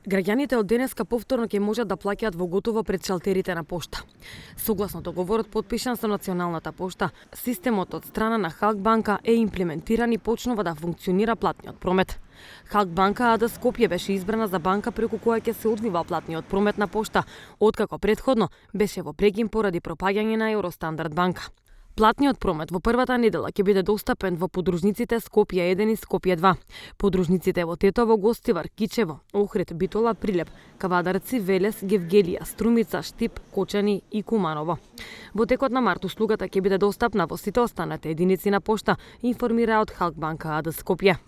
Граѓаните од денеска повторно ќе можат да плаќаат во готово пред шалтерите на пошта. Согласно договорот подпишан со Националната пошта, системот од страна на Халк банка е имплементиран и почнува да функционира платниот промет. Халк банка АД Скопје беше избрана за банка преку која ќе се одвива платниот промет на пошта, откако претходно беше во прегин поради пропаѓање на Евростандард банка. Платниот промет во првата недела ќе биде достапен во подружниците Скопје 1 и Скопје 2. Подружниците во Тетово, Гостивар, Кичево, Охрид, Битола, Прилеп, Кавадарци, Велес, Гевгелија, Струмица, Штип, Кочани и Куманово. Во текот на март услугата ќе биде достапна во сите останати единици на пошта, информира од Халк банка АД Скопје.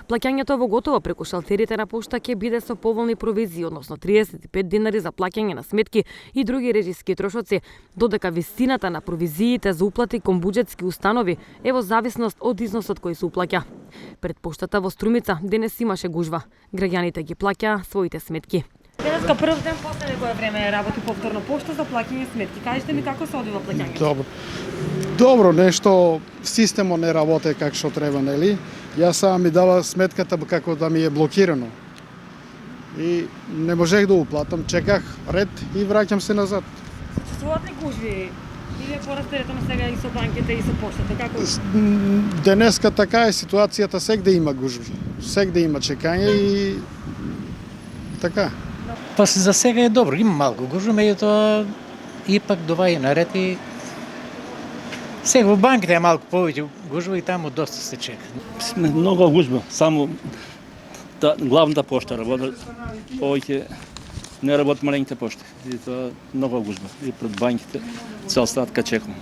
Плаќањето во готово преку шалтерите на пошта ќе биде со поволни провизии, односно 35 денари за плаќање на сметки и други режиски трошоци, додека висината на провизиите за уплати кон буџетски установи е во зависност од износот кој се уплаќа. Пред поштата во Струмица денес имаше гужва. Граѓаните ги плаќаа своите сметки. Денеска прв ден после некое време работи повторно пошта за плаќање сметки. Кажете ми како се одвива плаќањето? Добро, нешто системот не работи како што треба, нели? Јас сама ми дава сметката како да ми е блокирано. И не можех да уплатам, чеках ред и враќам се назад. Сечувуваат ли гужви? Или е порастеретено сега и со банките и со поштата? Како? Денеска така е ситуацијата, сегде има гужви. Сегде има чекање и така. Па за сега е добро, има малку гужва, меѓутоа ипак дова и наред и сега во банките е малку повеќе гужва и таму доста се чека. Многу гужва, само главната пошта работи, повеќе не работи маленьките пошти. И тоа многу гужва. И пред банките цел статка чекам.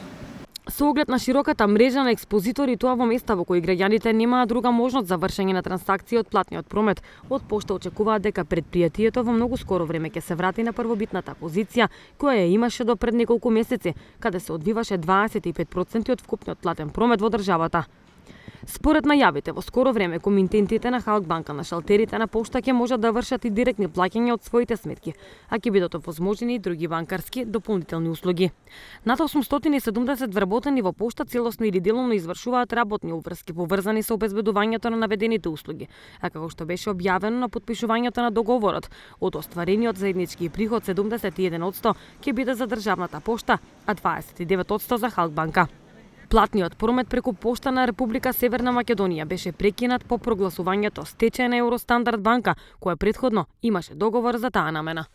Со оглед на широката мрежа на експозитори, тоа во места во кои граѓаните немаат друга можност за вршење на трансакции од платниот промет, од пошта очекуваат дека предпријатието во многу скоро време ќе се врати на првобитната позиција која ја имаше до пред неколку месеци, каде се одвиваше 25% од вкупниот платен промет во државата. Според најавите, во скоро време комитентите на Халк банка на шалтерите на пошта ќе можат да вршат и директни плаќања од своите сметки, а ќе бидат овозможени и други банкарски дополнителни услуги. Над 870 вработени во пошта целосно или делумно извршуваат работни уврски поврзани со обезбедувањето на наведените услуги, а како што беше објавено на подпишувањето на договорот, од остварениот заеднички приход 71% ќе биде за државната пошта, а 29% за Халк банка. Платниот промет преку пошта на Република Северна Македонија беше прекинат по прогласувањето стечај на Евростандард банка, која претходно имаше договор за таа намена.